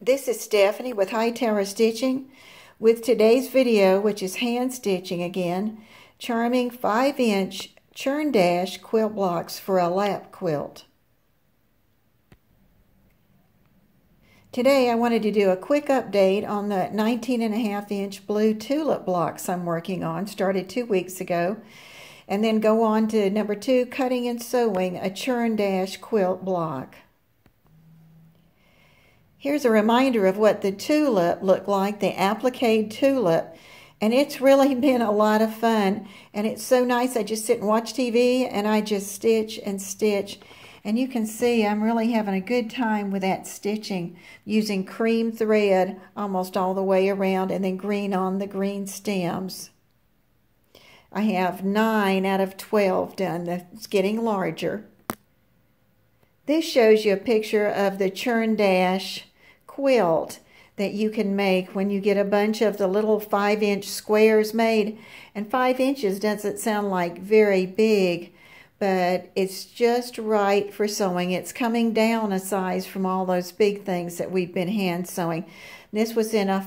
This is Stephanie with Hightower Stitching with today's video, which is hand stitching again, charming 5-inch Churn Dash quilt blocks for a lap quilt. Today I wanted to do a quick update on the 19.5-inch blue tulip blocks I'm working on, started 2 weeks ago, and then go on to number 2, cutting and sewing a Churn Dash quilt block. Here's a reminder of what the tulip looked like, the applique tulip, and it's really been a lot of fun, and it's so nice. I just sit and watch TV, and I just stitch and stitch, and you can see I'm really having a good time with that stitching, using cream thread almost all the way around, and then green on the green stems. I have 9 out of 12 done. It's getting larger. This shows you a picture of the Churn Dash quilt that you can make when you get a bunch of the little 5-inch squares made. And 5 inches doesn't sound like very big, but it's just right for sewing. It's coming down a size from all those big things that we've been hand sewing. This was in a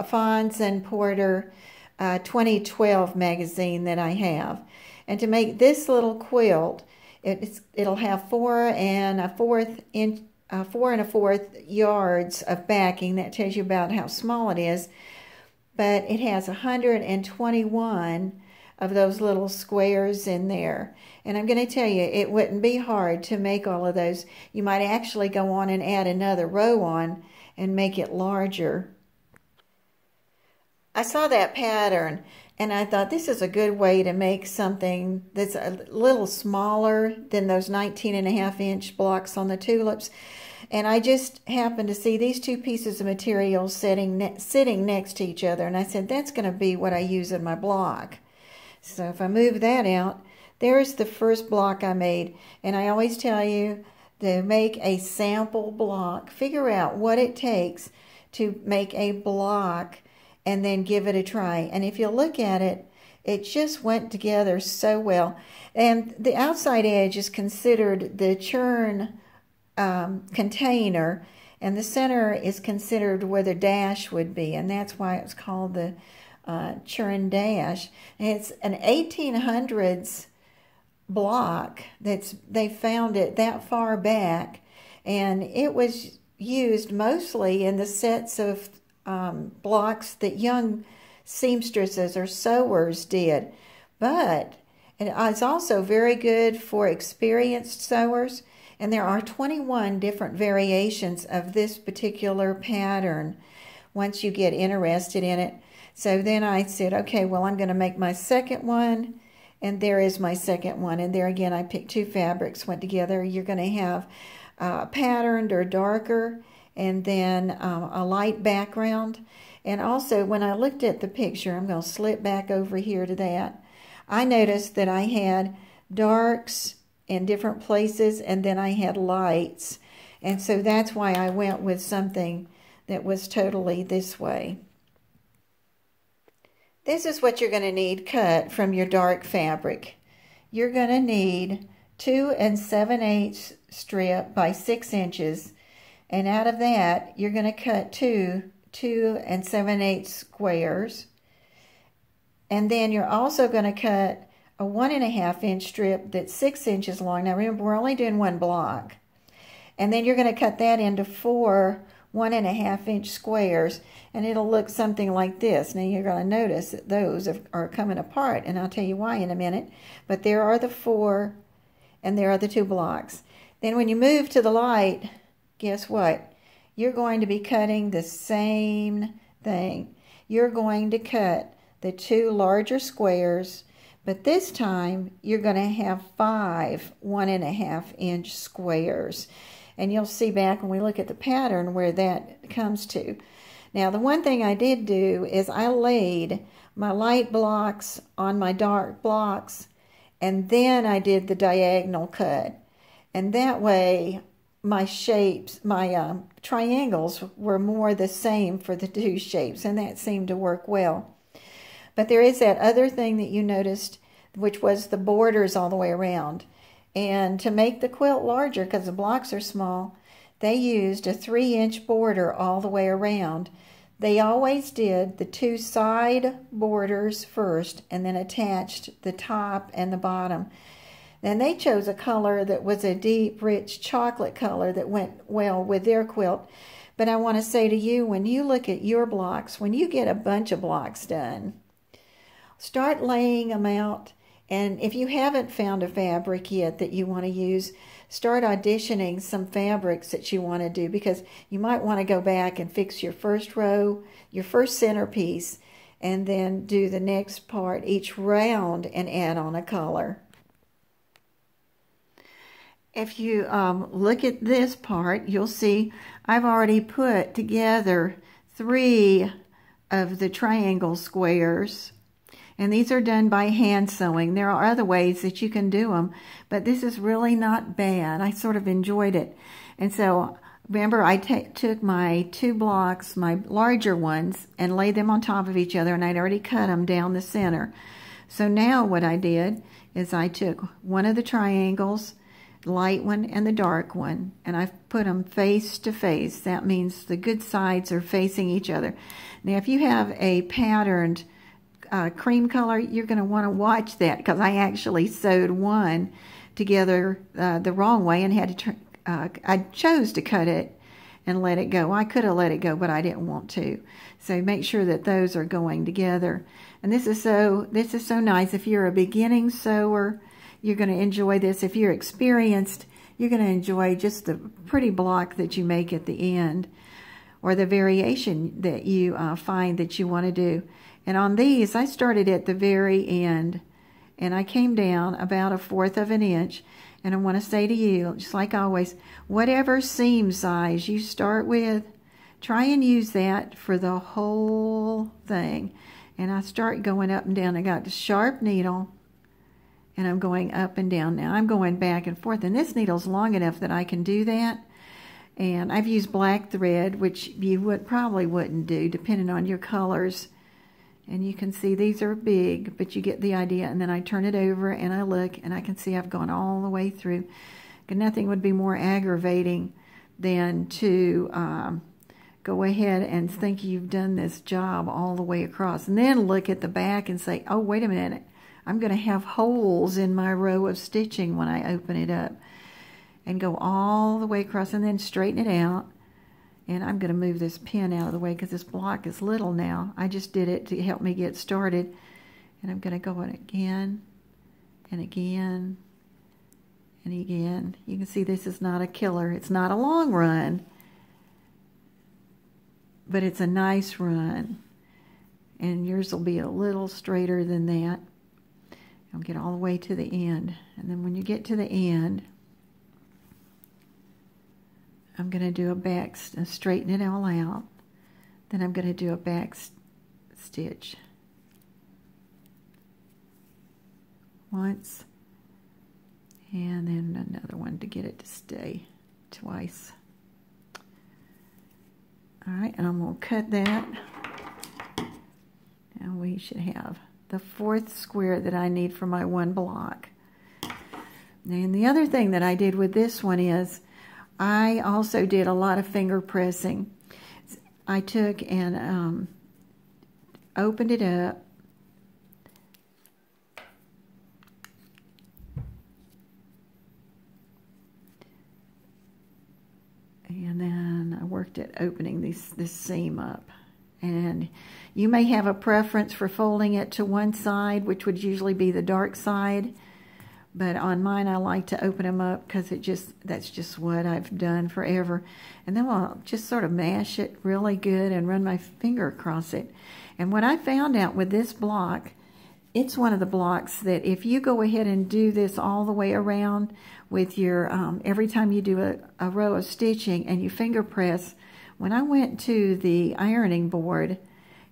Fons and Porter 2012 magazine that I have. And to make this little quilt, it'll have 4 1/4 yards of backing. That tells you about how small it is. But it has 121 of those little squares in there. And I'm going to tell you, it wouldn't be hard to make all of those. You might actually go on and add another row on and make it larger. I saw that pattern and I thought this is a good way to make something that's a little smaller than those 19.5-inch blocks on the tulips. And I just happened to see these 2 pieces of material sitting next to each other. And I said, that's going to be what I use in my block. So if I move that out, there's the first block I made. And I always tell you to make a sample block. Figure out what it takes to make a block and then give it a try. And if you look at it, it just went together so well. And the outside edge is considered the churn container, and the center is considered where the dash would be, and that's why it's called the Churn Dash. And it's an 1800s block. They found it that far back, and it was used mostly in the sets of blocks that young seamstresses or sewers did, but it's also very good for experienced sewers. And there are 21 different variations of this particular pattern once you get interested in it. So then I said, okay, well, I'm going to make my second one, and there is my second one. And there again, I picked 2 fabrics, went together. You're going to have patterned or darker, and then a light background. And also, when I looked at the picture, I'm going to slip back over here to that, I noticed that I had darks in different places, and then I had lights. And so that's why I went with something that was totally this way. This is what you're going to need cut from your dark fabric. You're going to need 2 7/8 strip by 6 inches. And out of that, you're going to cut 2 7/8 squares. And then you're also going to cut a 1.5-inch strip that's 6 inches long. Now remember, we're only doing 1 block. And then you're going to cut that into 4 1.5-inch squares, and it'll look something like this. Now you're going to notice that those are coming apart, and I'll tell you why in a minute. But there are the 4, and there are the 2 blocks. Then when you move to the light, guess what? You're going to be cutting the same thing. You're going to cut the 2 larger squares, but this time you're going to have 5 1.5-inch squares. And you'll see back when we look at the pattern where that comes to. Now the one thing I did do is I laid my light blocks on my dark blocks, and then I did the diagonal cut. And that way my shapes, my triangles were more the same for the 2 shapes, and that seemed to work well. But there is that other thing that you noticed, which was the borders all the way around. And to make the quilt larger, because the blocks are small, they used a 3-inch border all the way around. They always did the 2 side borders first and then attached the top and the bottom. Then they chose a color that was a deep, rich chocolate color that went well with their quilt. But I want to say to you, when you look at your blocks, when you get a bunch of blocks done, start laying them out. And if you haven't found a fabric yet that you want to use, start auditioning some fabrics that you want to do, because you might want to go back and fix your first row, your first centerpiece, and then do the next part each round and add on a color. If you look at this part, you'll see I've already put together 3 of the triangle squares. And these are done by hand sewing. There are other ways that you can do them, but this is really not bad. I sort of enjoyed it. And so, remember, I took my 2 blocks, my larger ones, and laid them on top of each other, and I'd already cut them down the center. So now what I did is I took one of the triangles, light one and the dark one, and I've put them face to face. That means the good sides are facing each other. Now, if you have a patterned cream color, you're going to want to watch that, because I actually sewed one together the wrong way and had to I chose to cut it and let it go. I could have let it go, but I didn't want to. So make sure that those are going together. And this is so nice. If you're a beginning sewer, you're going to enjoy this. If you're experienced, you're going to enjoy just the pretty block that you make at the end, or the variation that you find that you want to do. And on these, I started at the very end, and I came down about 1/4 of an inch. And I want to say to you, just like always, whatever seam size you start with, try and use that for the whole thing. And I start going up and down. I got the sharp needle, and I'm going up and down now. I'm going back and forth, and this needle's long enough that I can do that. And I've used black thread, which you probably wouldn't do, depending on your colors. And you can see these are big, but you get the idea. And then I turn it over and I look, and I can see I've gone all the way through. And nothing would be more aggravating than to go ahead and think you've done this job all the way across. And then look at the back and say, oh, wait a minute. I'm going to have holes in my row of stitching when I open it up. And go all the way across and then straighten it out. And I'm going to move this pin out of the way because this block is little now. I just did it to help me get started. And I'm going to go in again and again and again. You can see this is not a killer. It's not a long run, but it's a nice run. And yours will be a little straighter than that. I'll get all the way to the end. And then when you get to the end, I'm going to do a back, straighten it all out. Then I'm going to do a back stitch once, and then another one to get it to stay twice. All right, and I'm going to cut that, and we should have the 4th square that I need for my 1 block. And the other thing that I did with this one is I also did a lot of finger pressing. I took and opened it up, and then I worked at opening this seam up. And you may have a preference for folding it to one side, which would usually be the dark side. But on mine, I like to open them up because that's just what I've done forever. And then I'll just sort of mash it really good and run my finger across it. And what I found out with this block, it's one of the blocks that if you go ahead and do this all the way around with your, every time you do a row of stitching and you finger press, when I went to the ironing board,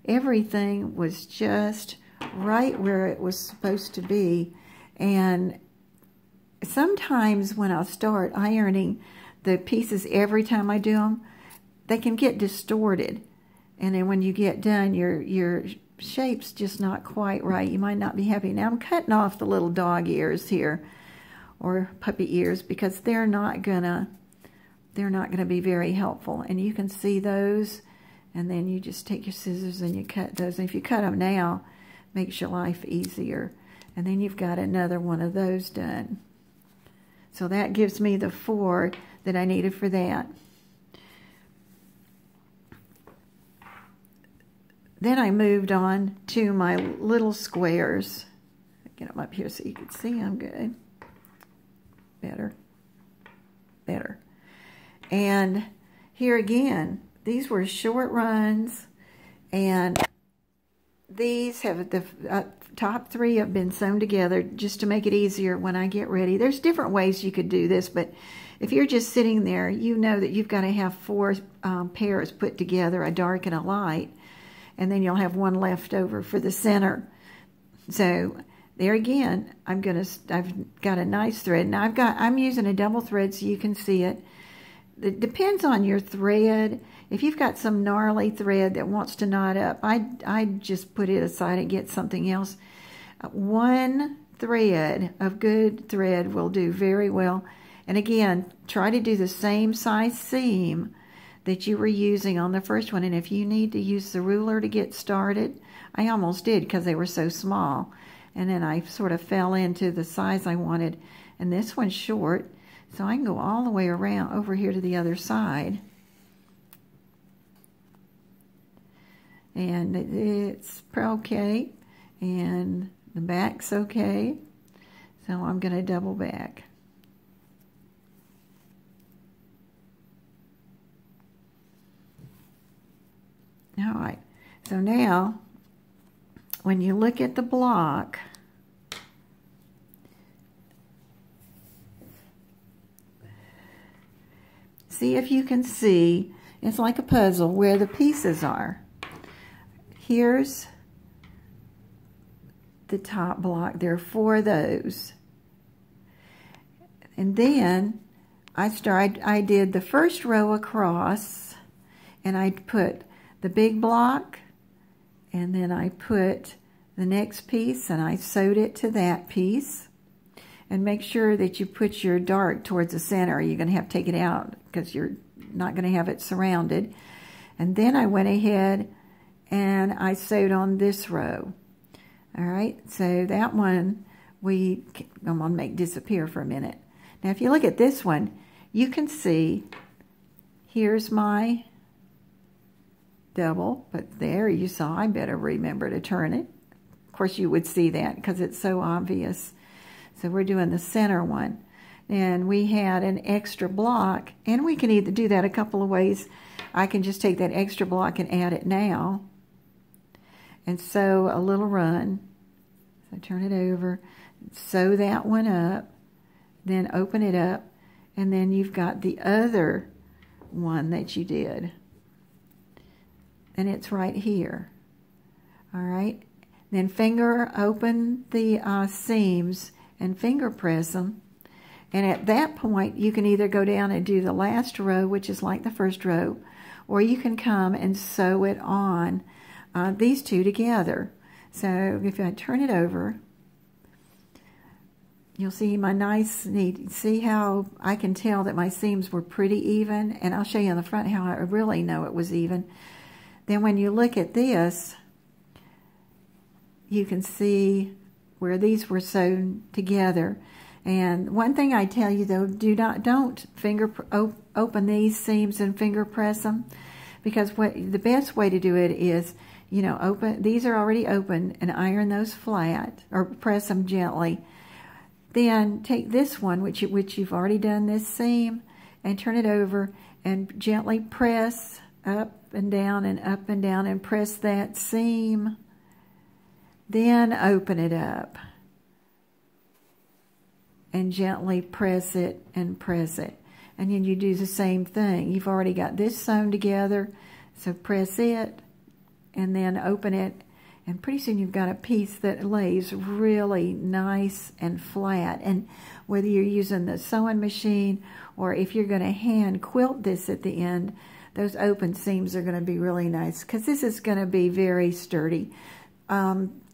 everything was just right where it was supposed to be. And sometimes when I start ironing the pieces every time I do them, they can get distorted. And then when you get done, your shape's just not quite right. You might not be happy. Now I'm cutting off the little dog ears here, or puppy ears, because they're not gonna they're not going to be very helpful. And you can see those, and then you just take your scissors and you cut those. And if you cut them now, it makes your life easier. And then you've got another one of those done. So that gives me the 4 that I needed for that. Then I moved on to my little squares. Get them up here so you can see them good. Better. Better. And here again, these were short runs, and these have the top 3 have been sewn together just to make it easier when I get ready. There's different ways you could do this, but if you're just sitting there, you know that you've got to have 4 pairs put together, a dark and a light, and then you'll have one left over for the center. So there again, I've got a nice thread. Now I'm using a double thread so you can see it. It depends on your thread. If you've got some gnarly thread that wants to knot up, I just put it aside and get something else. One thread of good thread will do very well. And again, try to do the same size seam that you were using on the first one. And if you need to use the ruler to get started, I almost did because they were so small. And then I sort of fell into the size I wanted. And this one's short, so I can go all the way around over here to the other side. And it's okay, and the back's okay. So I'm going to double back. All right, so now when you look at the block, see if you can see, it's like a puzzle where the pieces are. Here's the top block. There are 4 of those. And then I did the first row across, and I put the big block, and then I put the next piece, and I sewed it to that piece. And make sure that you put your dark towards the center. You're going to have to take it out because you're not going to have it surrounded. And then I went ahead and I sewed on this row. All right, so that one I'm going to make disappear for a minute. Now, if you look at this one, you can see here's my double, but there you saw, I better remember to turn it. Of course, you would see that because it's so obvious. So we're doing the center one. And we had an extra block, and we can either do that a couple of ways. I can just take that extra block and add it now and sew a little run. So turn it over, sew that one up, then open it up, and then you've got the other one that you did. And it's right here. All right. Then finger open the seams and finger press them. And at that point, you can either go down and do the last row, which is like the first row, or you can come and sew it on these 2 together. So if I turn it over, you'll see my nice, neat, see how I can tell that my seams were pretty even, and I'll show you on the front how I really know it was even. Then when you look at this, you can see where these were sewn together. And one thing I tell you though, don't open these seams and finger press them, because the best way to do it is, you know, these are already open, and iron those flat or press them gently. Then take this one, which you've already done this seam, and turn it over and gently press up and down and up and down and press that seam. Then open it up and gently press it and press it. And then you do the same thing. You've already got this sewn together, so press it and then open it, and pretty soon you've got a piece that lays really nice and flat. And whether you're using the sewing machine or if you're going to hand quilt this at the end, those open seams are going to be really nice, because this is going to be very sturdy.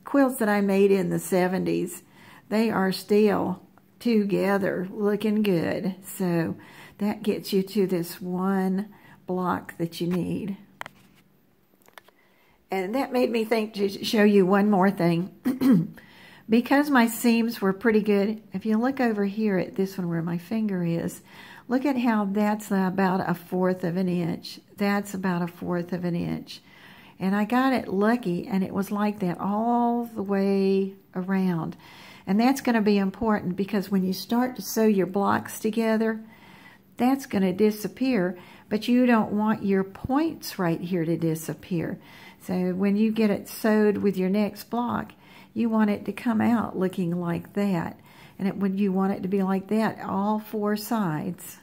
Quilts that I made in the 70s, they are still together looking good. So that gets you to this one block that you need. And that made me think to show you one more thing. Because my seams were pretty good, if you look over here at this one where my finger is, look at how that's about 1/4 of an inch. That's about 1/4 of an inch. And I got it lucky, and it was like that all the way around. And that's going to be important because when you start to sew your blocks together, that's going to disappear, but you don't want your points right here to disappear. So when you get it sewed with your next block, you want it to come out looking like that. And you want it to be like that all 4 sides.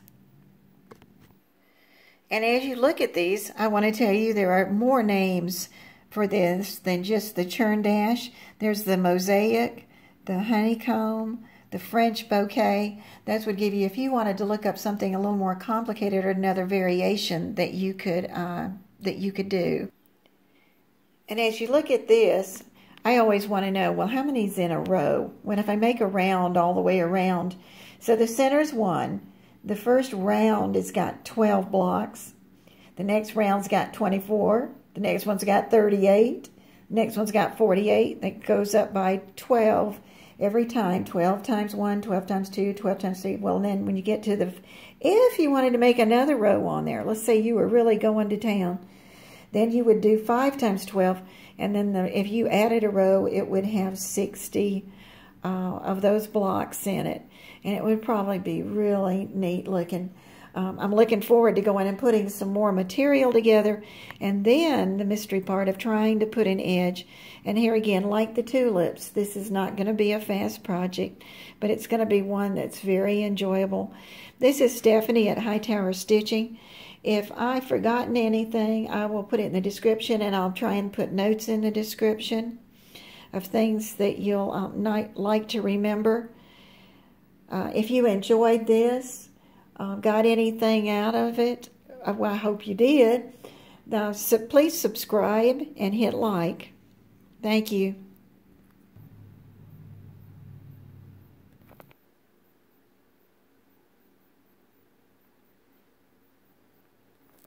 And as you look at these, I want to tell you there are more names for this than just the Churn Dash. There's the mosaic, the honeycomb, the French bouquet. That would give you, if you wanted to look up something a little more complicated or another variation that you could do. And as you look at this, I always want to know, well, how many's in a row? When if I make a round all the way around, so the center's 1. The first round has got 12 blocks. The next round's got 24. The next one's got 38. The next one's got 48. That goes up by 12 every time. 12 times 1, 12 times 2, 12 times 3. Well, then when you get to the, if you wanted to make another row on there, let's say you were really going to town, then you would do 5 times 12. And then if you added a row, it would have 60 of those blocks in it. And it would probably be really neat looking. I'm looking forward to going and putting some more material together. And then the mystery part of trying to put an edge. And here again, like the tulips, this is not going to be a fast project, but it's going to be one that's very enjoyable. This is Stephanie at Hightower Stitching. If I've forgotten anything, I will put it in the description, and I'll try and put notes in the description of things that you'll like to remember. If you enjoyed this, got anything out of it, well, I hope you did. Now, please subscribe and hit like. Thank you.